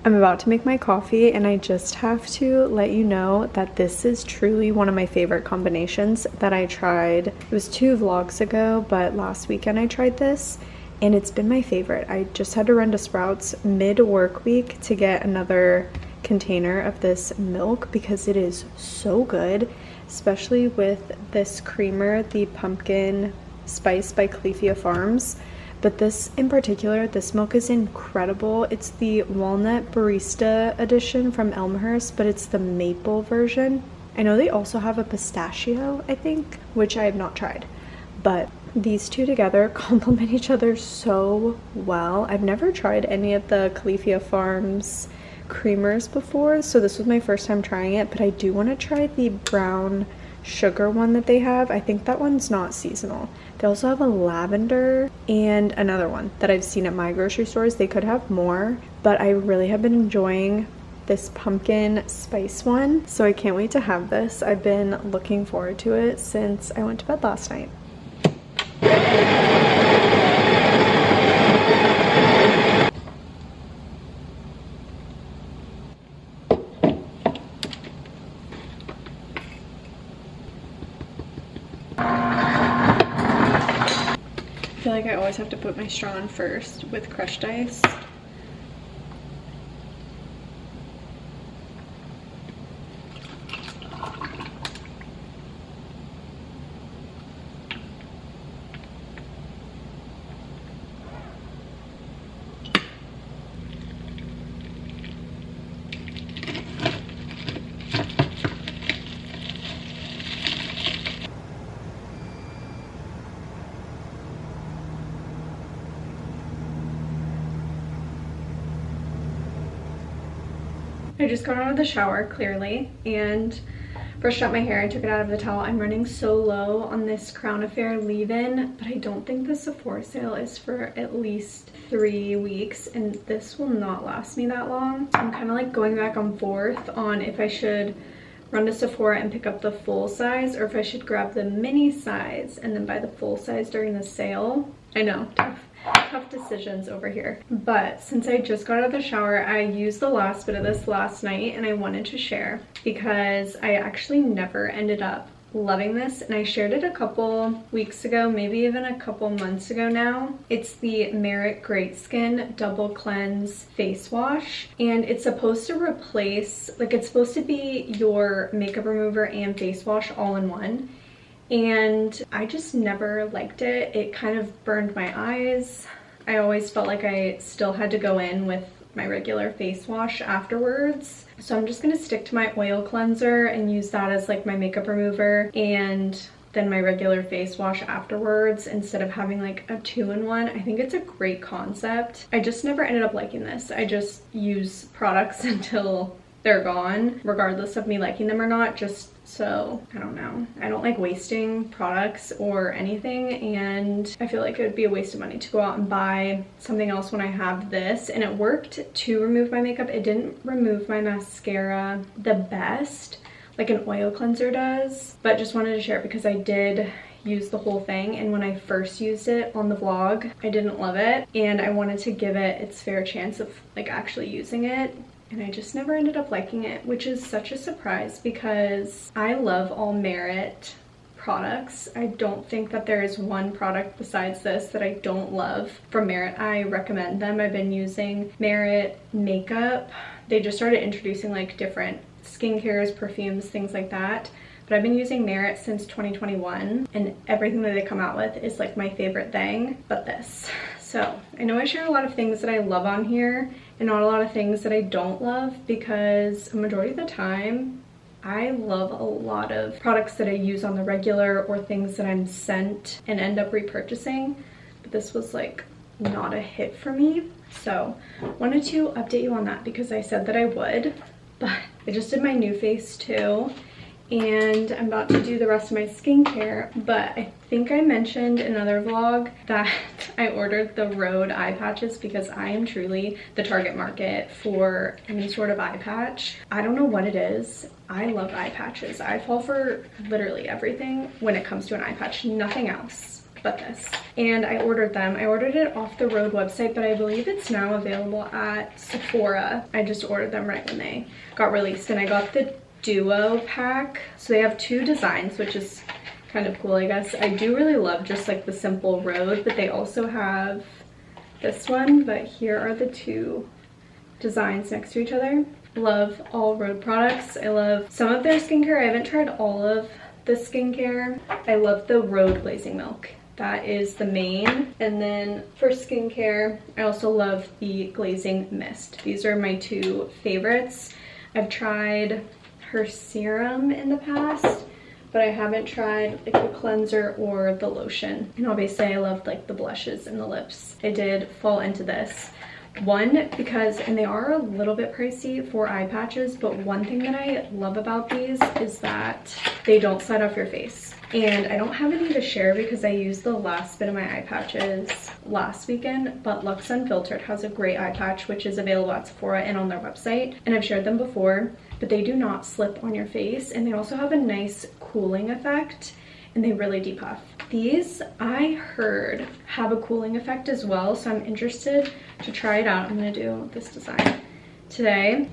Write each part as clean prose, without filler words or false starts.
I'm about to make my coffee and I just have to let you know that this is truly one of my favorite combinations that I tried. It was 2 vlogs ago, but last weekend I tried this and it's been my favorite. I just had to run to Sprouts mid-work week to get another container of this milk because it is so good, especially with this creamer, the pumpkin spice by Califia Farms. But this in particular, this milk is incredible. It's the walnut barista edition from Elmhurst, but it's the maple version. I know they also have a pistachio, I think, which I have not tried. But these two together complement each other so well. I've never tried any of the Califia Farms creamers before, so this was my first time trying it, but I do want to try the brown sugar one that they have. I think that one's not seasonal. They also have a lavender and another one that I've seen at my grocery stores. They could have more, but I really have been enjoying this pumpkin spice one, so I can't wait to have this. I've been looking forward to it since I went to bed last night. I feel like I always have to put my straw on first with crushed ice. I just got out of the shower, clearly, and brushed out my hair. I took it out of the towel. I'm running so low on this Crown Affair leave-in, but I don't think the Sephora sale is for at least 3 weeks, and this will not last me that long. I'm kind of like going back and forth on if I should run to Sephora and pick up the full size or if I should grab the mini size and then buy the full size during the sale. I know, tough decisions over here. But since I just got out of the shower, I used the last bit of this last night and I wanted to share because I actually never ended up loving this, and I shared it a couple weeks ago, maybe even a couple months ago now. It's the Merit Great Skin Double Cleanse Face Wash, and it's supposed to replace, like, it's supposed to be your makeup remover and face wash all in one. And I just never liked it. It kind of burned my eyes. I always felt like I still had to go in with my regular face wash afterwards. So I'm just gonna stick to my oil cleanser and use that as like my makeup remover and then my regular face wash afterwards instead of having like a 2-in-1. I think it's a great concept. I just never ended up liking this. I just use products until they're gone, regardless of me liking them or not, just so, I don't know. I don't like wasting products or anything, and I feel like it would be a waste of money to go out and buy something else when I have this. And it worked to remove my makeup. It didn't remove my mascara the best, like an oil cleanser does, but just wanted to share it because I did use the whole thing, and when I first used it on the vlog, I didn't love it, and I wanted to give it its fair chance of like actually using it. And I just never ended up liking it, which is such a surprise because I love all Merit products. I don't think that there is one product besides this that I don't love from Merit. I recommend them. I've been using Merit makeup. They just started introducing like different skincares, perfumes, things like that. But I've been using Merit since 2021, and everything that they come out with is like my favorite thing but this. So I know I share a lot of things that I love on here and not a lot of things that I don't love, because a majority of the time I love a lot of products that I use on the regular or things that I'm sent and end up repurchasing. But this was like not a hit for me. So wanted to update you on that because I said that I would, but I just did my new face too. And I'm about to do the rest of my skincare, but I think I mentioned in another vlog that I ordered the Rode eye patches because I am truly the target market for any sort of eye patch. I don't know what it is. I love eye patches. I fall for literally everything when it comes to an eye patch, nothing else. but this. And I ordered them. I ordered it off the Rhode website, but I believe it's now available at Sephora. I just ordered them right when they got released, and I got the duo pack. So they have 2 designs, which is kind of cool, I guess. I do really love just like the simple Rhode, but they also have this one, but here are the 2 designs next to each other. Love all Rhode products. I love some of their skincare. I haven't tried all of the skincare. I love the Rhode Glazing Milk. That is the main. And then for skincare, I also love the Glazing Mist. These are my 2 favorites. I've tried her serum in the past, but I haven't tried like the cleanser or the lotion. And obviously I loved like the blushes and the lips. I did fall into this. One, because, and they are a little bit pricey for eye patches, but one thing that I love about these is that they don't slide off your face. And I don't have any to share because I used the last bit of my eye patches last weekend, but Luxe Unfiltered has a great eye patch, which is available at Sephora and on their website. And I've shared them before, but they do not slip on your face. And they also have a nice cooling effect, and they really depuff. These, I heard, have a cooling effect as well, so I'm interested to try it out. I'm gonna do this design today.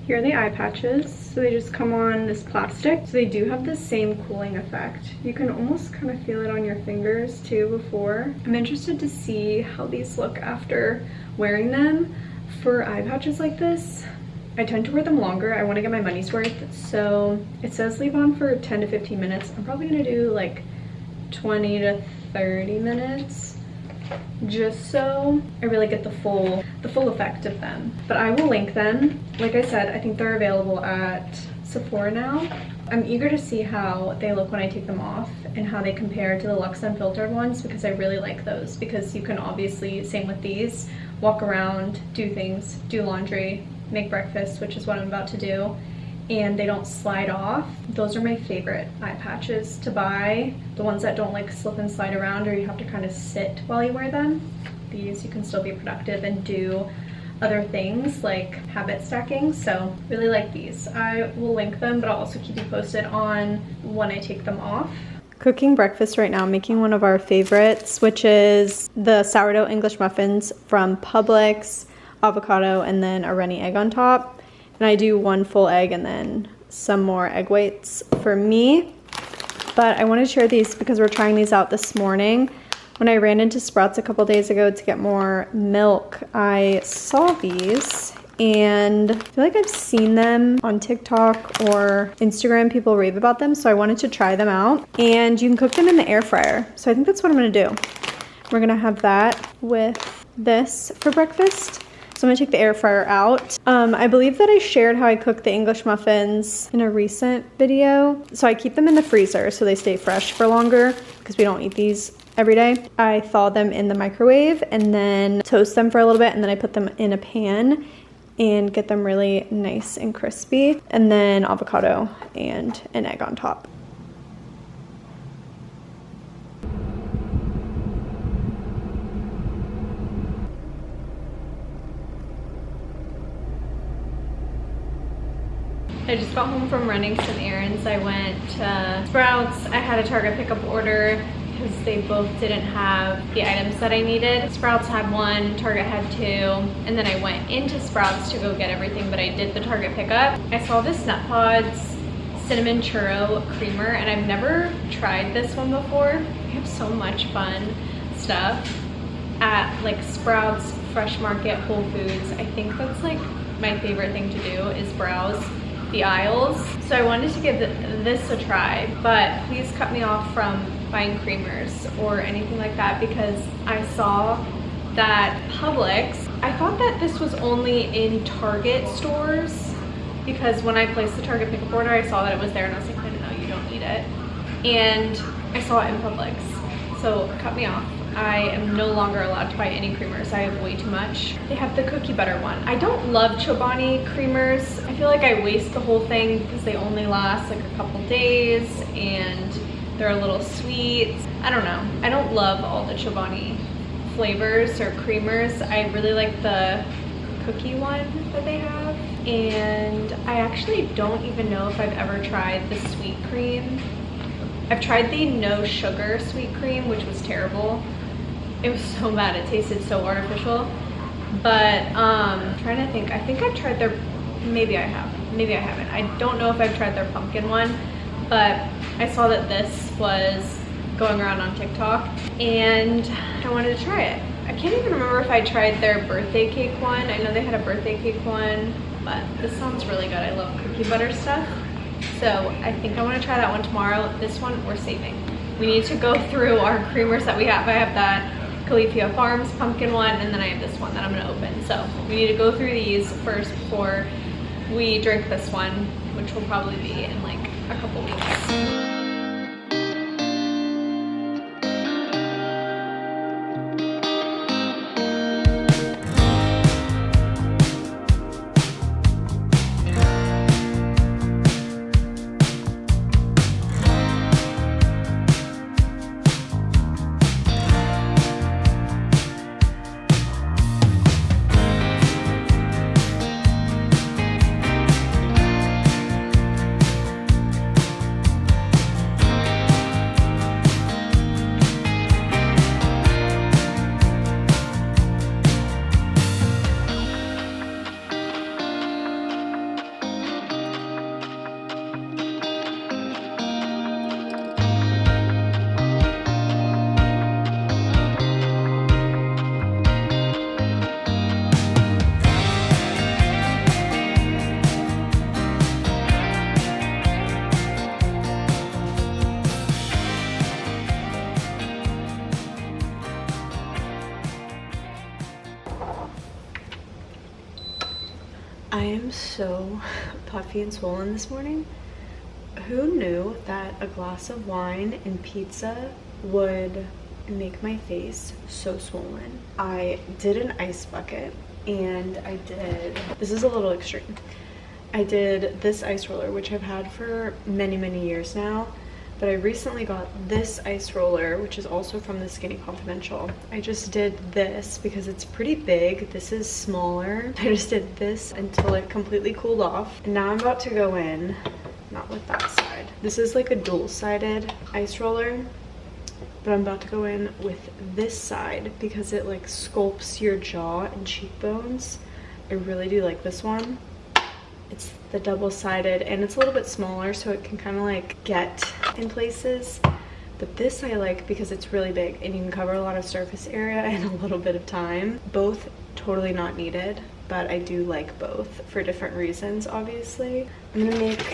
Here are the eye patches. So they just come on this plastic. So they do have the same cooling effect. You can almost kind of feel it on your fingers too before. I'm interested to see how these look after wearing them. For eye patches like this, I tend to wear them longer. I want to get my money's worth. So it says leave on for 10 to 15 minutes. I'm probably gonna do like 20 to 30 minutes, just so I really get the full effect of them. But I will link them. Like I said, I think they're available at Sephora now. I'm eager to see how they look when I take them off and how they compare to the Luxe Unfiltered ones, because I really like those, because you can obviously, same with these, walk around, do things, do laundry, make breakfast, which is what I'm about to do, and they don't slide off. Those are my favorite eye patches to buy, the ones that don't like slip and slide around or you have to kind of sit while you wear them. These, you can still be productive and do other things like habit stacking, so really like these. I will link them, but I'll also keep you posted on when I take them off. Cooking breakfast right now, making one of our favorites, which is the sourdough English muffins from Publix, avocado, and then a runny egg on top. And I do 1 full egg and then some more egg whites for me. But I want to share these because we're trying these out this morning. When I ran into Sprouts a couple days ago to get more milk, I saw these and I feel like I've seen them on TikTok or Instagram. People rave about them, so I wanted to try them out. And you can cook them in the air fryer. So I think that's what I'm gonna do. We're gonna have that with this for breakfast. So I'm gonna take the air fryer out. I believe that I shared how I cook the English muffins in a recent video. So I keep them in the freezer so they stay fresh for longer because we don't eat these every day. I thaw them in the microwave and then toast them for a little bit, and then I put them in a pan and get them really nice and crispy, and then avocado and an egg on top. I just got home from running some errands. I went to Sprouts. I had a Target pickup order because they both didn't have the items that I needed. Sprouts had 1, Target had 2, and then I went into Sprouts to go get everything, but I did the Target pickup. I saw this Nut Pods Cinnamon Churro Creamer, and I've never tried this one before. They have so much fun stuff at like Sprouts, Fresh Market, Whole Foods. I think that's like my favorite thing to do is browse the aisles. So I wanted to give this a try, but please cut me off from buying creamers or anything like that because I saw that Publix, I thought that this was only in Target stores because when I placed the Target pickup order, I saw that it was there and I was like, no, you don't need it. And I saw it in Publix, so cut me off. I am no longer allowed to buy any creamers. I have way too much. They have the cookie butter one. I don't love Chobani creamers. I feel like I waste the whole thing because they only last like a couple days and they're a little sweet. I don't know. I don't love all the Chobani flavors or creamers. I really like the cookie one that they have. And I actually don't even know if I've ever tried the sweet cream I've tried the no sugar sweet cream, which was terrible. It was so bad, it tasted so artificial. But I'm trying to think, I think I've tried their, maybe I have, maybe I haven't. I don't know if I've tried their pumpkin one, but I saw that this was going around on TikTok and I wanted to try it. I can't even remember if I tried their birthday cake one. I know they had a birthday cake one, but this sounds really good. I love cookie butter stuff. So I think I want to try that one tomorrow. This one we're saving. We need to go through our creamers that we have. I have that Califia Farms pumpkin one, and then I have this one that I'm going to open. So we need to go through these first before we drink this one, which will probably be in like a couple weeks. I am so puffy and swollen this morning. Who knew that a glass of wine and pizza would make my face so swollen? I did an ice bucket and I did, this is a little extreme. I did this ice roller, which I've had for many, many years now. But I recently got this ice roller, which is also from the Skinny Confidential. I just did this because it's pretty big. This is smaller. I just did this until it completely cooled off. And now I'm about to go in, not with that side. This is like a dual-sided ice roller, but I'm about to go in with this side because it like sculpts your jaw and cheekbones. I really do like this one. It's the double-sided and it's a little bit smaller so it can kind of like get in places, but this I like because it's really big and you can cover a lot of surface area in a little bit of time. Both totally not needed, but I do like both for different reasons. Obviously, I'm gonna make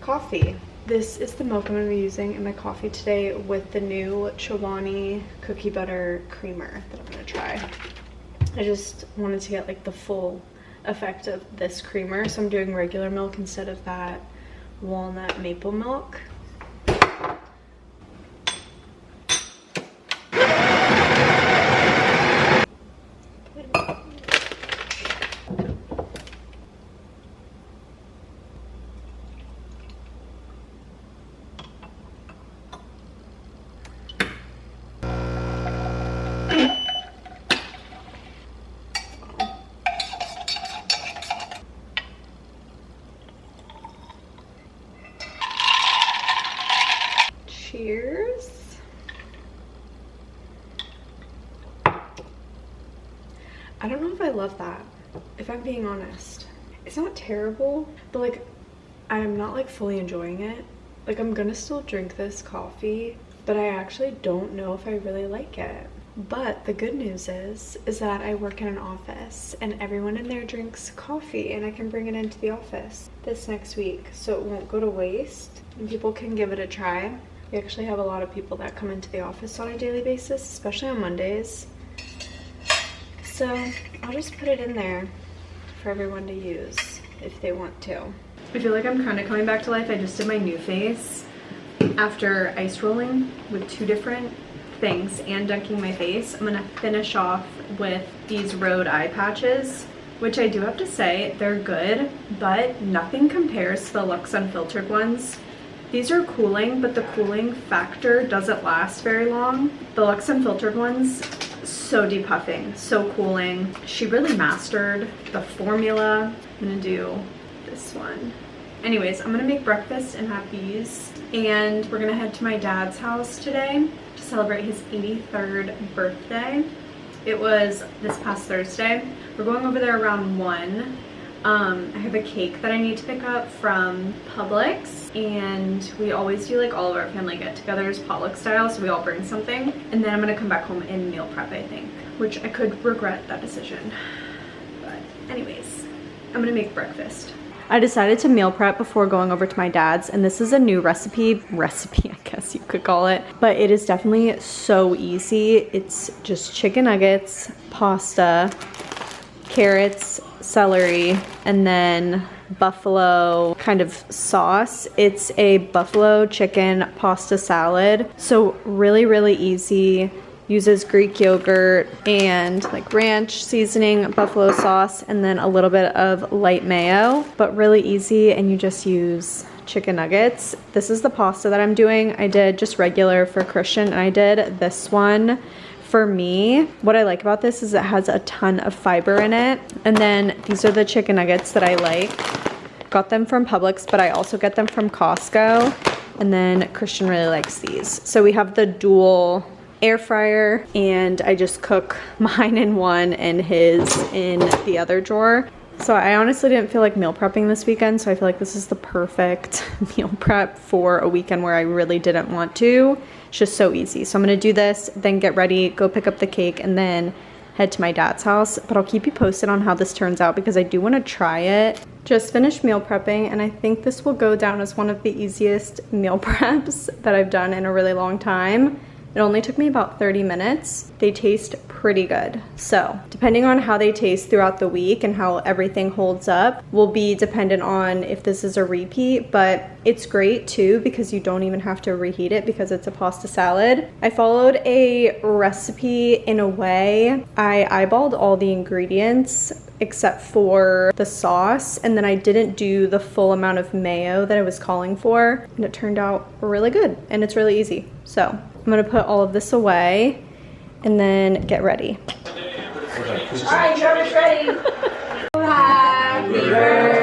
coffee. This is the milk I'm gonna be using in my coffee today with the new Chobani cookie butter creamer that I'm gonna try. I just wanted to get like the full effect of this creamer, so I'm doing regular milk instead of that walnut maple milk. Cheers. I don't know if I love that, if I'm being honest. It's not terrible, but like I am not like fully enjoying it. Like I'm gonna still drink this coffee, but I actually don't know if I really like it. But the good news is that I work in an office and everyone in there drinks coffee and I can bring it into the office this next week, so it won't go to waste and people can give it a try. We actually have a lot of people that come into the office on a daily basis, especially on Mondays. So I'll just put it in there for everyone to use if they want to. I feel like I'm kind of coming back to life. I just did my new face after ice rolling with 2 different things and dunking my face. I'm gonna finish off with these Rhode eye patches, which I do have to say they're good, but nothing compares to the Luxe Unfiltered ones. These are cooling, but the cooling factor doesn't last very long. The Luxe Unfiltered ones, so depuffing, so cooling. She really mastered the formula. I'm gonna do this one. Anyways, I'm gonna make breakfast and have these and we're gonna head to my dad's house today to celebrate his 83rd birthday. It was this past Thursday. We're going over there around 1. I have a cake that I need to pick up from Publix, and we always do like all of our family get-togethers potluck style, so we all bring something, and then I'm gonna come back home and meal prep, I think, which I could regret that decision. But anyways, I'm gonna make breakfast. I decided to meal prep before going over to my dad's, and this is a new recipe, I guess you could call it, but it is definitely so easy. It's just chicken nuggets, pasta, carrots, celery, and then buffalo kind of sauce. It's a buffalo chicken pasta salad, so really, really easy. Uses Greek yogurt and like ranch seasoning, buffalo sauce, and then a little bit of light mayo, but really easy, and you just use chicken nuggets. This is the pasta that I'm doing. I did just regular for Christian, and I did this one for me. What I like about this is it has a ton of fiber in it, and then these are the chicken nuggets that I like. Got them from Publix, but I also get them from Costco, and then Christian really likes these. So we have the dual air fryer, and I just cook mine in one and his in the other drawer. So I honestly didn't feel like meal prepping this weekend, so I feel like this is the perfect meal prep for a weekend where I really didn't want to. It's just so easy. So I'm gonna do this, then get ready, go pick up the cake, and then head to my dad's house. But I'll keep you posted on how this turns out because I do want to try it. Just finished meal prepping, and I think this will go down as one of the easiest meal preps that I've done in a really long time. It only took me about 30 minutes. They taste pretty good. So depending on how they taste throughout the week and how everything holds up will be dependent on if this is a repeat, but it's great too because you don't even have to reheat it because it's a pasta salad. I followed a recipe in a way. I eyeballed all the ingredients except for the sauce, and then I didn't do the full amount of mayo that I was calling for, and it turned out really good, and it's really easy. So I'm gonna put all of this away and then get ready. All right, Trevor's ready. Happy birthday